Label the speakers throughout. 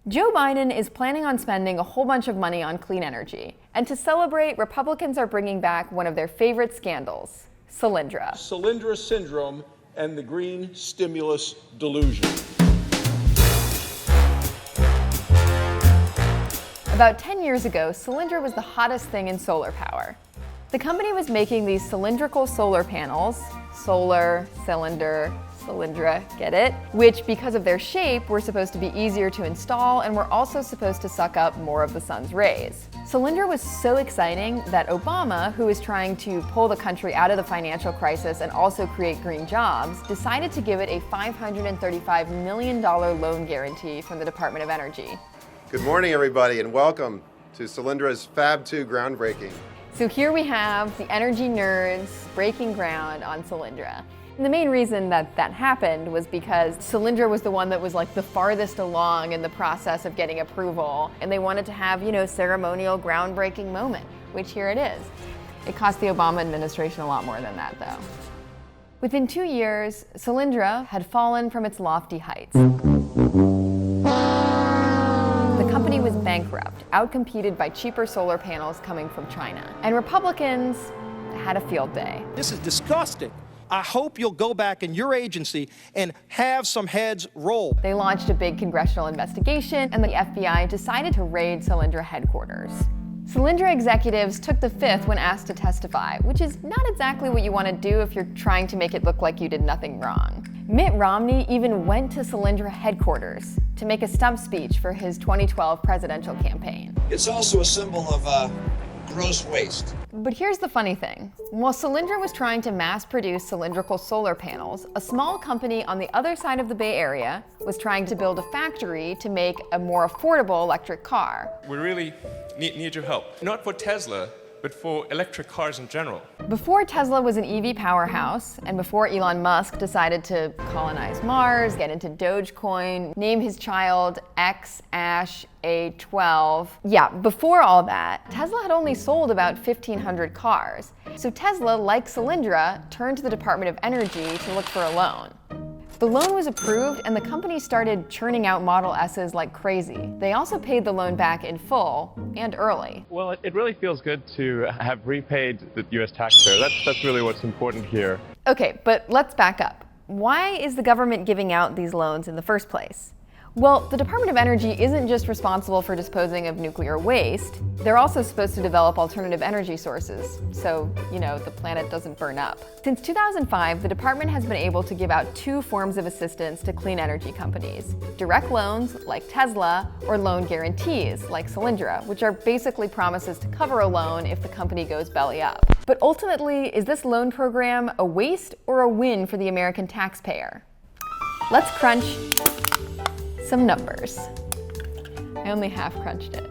Speaker 1: Joe Biden is planning on spending a whole bunch of money on clean energy. And to celebrate, Republicans are bringing back one of their favorite scandals, Solyndra.
Speaker 2: Solyndra syndrome and the green stimulus delusion.
Speaker 1: About 10 years ago, Solyndra was the hottest thing in solar power. The company was making these cylindrical solar panels, solar, cylinder, Solyndra, get it? Which, because of their shape, were supposed to be easier to install and were also supposed to suck up more of the sun's rays. Solyndra was so exciting that Obama, who was trying to pull the country out of the financial crisis and also create green jobs, decided to give it a $535 million loan guarantee from the Department of Energy.
Speaker 3: Good morning, everybody, and welcome to Solyndra's Fab 2 groundbreaking.
Speaker 1: So here we have the energy nerds breaking ground on Solyndra. And the main reason that happened was because Solyndra was the one that was like the farthest along in the process of getting approval, and they wanted to have, ceremonial groundbreaking moment, which here it is. It cost the Obama administration a lot more than that, though. Within 2 years, Solyndra had fallen from its lofty heights. The company was bankrupt, outcompeted by cheaper solar panels coming from China. And Republicans had a field day.
Speaker 4: This is disgusting. I hope you'll go back in your agency and have some heads roll.
Speaker 1: They launched a big congressional investigation, and the FBI decided to raid Solyndra headquarters. Solyndra executives took the fifth when asked to testify, which is not exactly what you want to do if you're trying to make it look like you did nothing wrong. Mitt Romney even went to Solyndra headquarters to make a stump speech for his 2012 presidential campaign.
Speaker 5: It's also a symbol of gross waste.
Speaker 1: But here's the funny thing. While Solyndra was trying to mass produce cylindrical solar panels, a small company on the other side of the Bay Area was trying to build a factory to make a more affordable electric car.
Speaker 6: We really need your help. Not for Tesla, but for electric cars in general.
Speaker 1: Before Tesla was an EV powerhouse, and before Elon Musk decided to colonize Mars, get into Dogecoin, name his child XASH-A12, before all that, Tesla had only sold about 1,500 cars. So Tesla, like Solyndra, turned to the Department of Energy to look for a loan. The loan was approved, and the company started churning out Model S's like crazy. They also paid the loan back in full and early.
Speaker 7: Well, it really feels good to have repaid the U.S. taxpayer. That's really what's important here.
Speaker 1: Okay, but let's back up. Why is the government giving out these loans in the first place? Well, the Department of Energy isn't just responsible for disposing of nuclear waste. They're also supposed to develop alternative energy sources, so, the planet doesn't burn up. Since 2005, the department has been able to give out two forms of assistance to clean energy companies: direct loans, like Tesla, or loan guarantees, like Solyndra, which are basically promises to cover a loan if the company goes belly up. But ultimately, is this loan program a waste or a win for the American taxpayer? Let's crunch some numbers. I only half crunched it.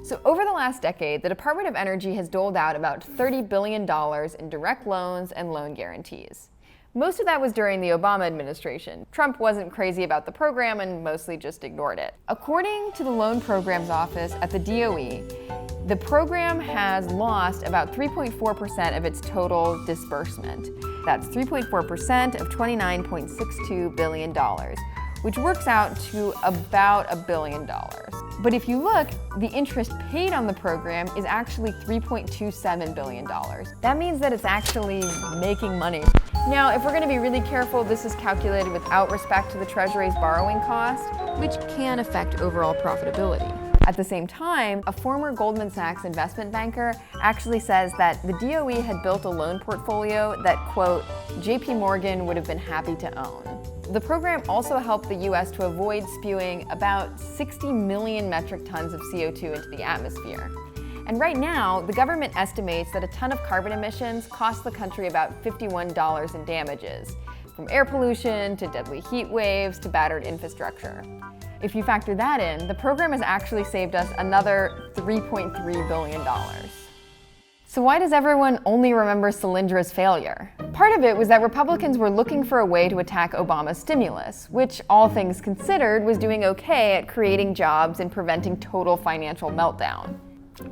Speaker 1: So over the last decade, the Department of Energy has doled out about $30 billion in direct loans and loan guarantees. Most of that was during the Obama administration. Trump wasn't crazy about the program and mostly just ignored it. According to the Loan Programs Office at the DOE, the program has lost about 3.4% of its total disbursement. That's 3.4% of $29.62 billion. Which works out to about $1 billion. But if you look, the interest paid on the program is actually $3.27 billion. That means that it's actually making money. Now, if we're going to be really careful, this is calculated without respect to the Treasury's borrowing cost, which can affect overall profitability. At the same time, a former Goldman Sachs investment banker actually says that the DOE had built a loan portfolio that, quote, JP Morgan would have been happy to own. The program also helped the U.S. to avoid spewing about 60 million metric tons of CO2 into the atmosphere. And right now, the government estimates that a ton of carbon emissions cost the country about $51 in damages, from air pollution to deadly heat waves to battered infrastructure. If you factor that in, the program has actually saved us another $3.3 billion. So why does everyone only remember Solyndra's failure? Part of it was that Republicans were looking for a way to attack Obama's stimulus, which, all things considered, was doing okay at creating jobs and preventing total financial meltdown.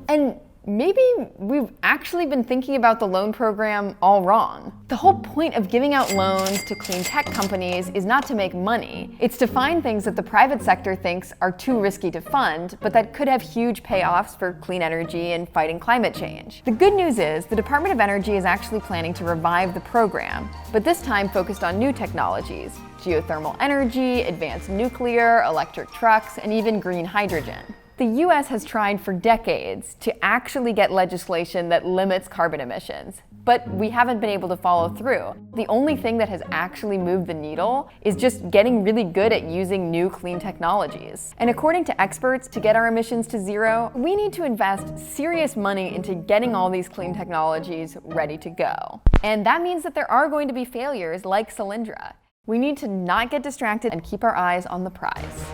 Speaker 1: And maybe we've actually been thinking about the loan program all wrong. The whole point of giving out loans to clean tech companies is not to make money. It's to find things that the private sector thinks are too risky to fund, but that could have huge payoffs for clean energy and fighting climate change. The good news is the Department of Energy is actually planning to revive the program, but this time focused on new technologies: geothermal energy, advanced nuclear, electric trucks, and even green hydrogen. The US has tried for decades to actually get legislation that limits carbon emissions, but we haven't been able to follow through. The only thing that has actually moved the needle is just getting really good at using new clean technologies. And according to experts, to get our emissions to zero, we need to invest serious money into getting all these clean technologies ready to go. And that means that there are going to be failures like Solyndra. We need to not get distracted and keep our eyes on the prize.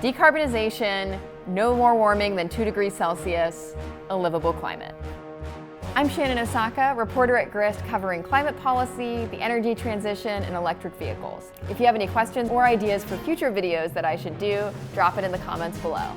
Speaker 1: Decarbonization, no more warming than 2 degrees Celsius, a livable climate. I'm Shannon Osaka, reporter at Grist covering climate policy, the energy transition, and electric vehicles. If you have any questions or ideas for future videos that I should do, drop it in the comments below.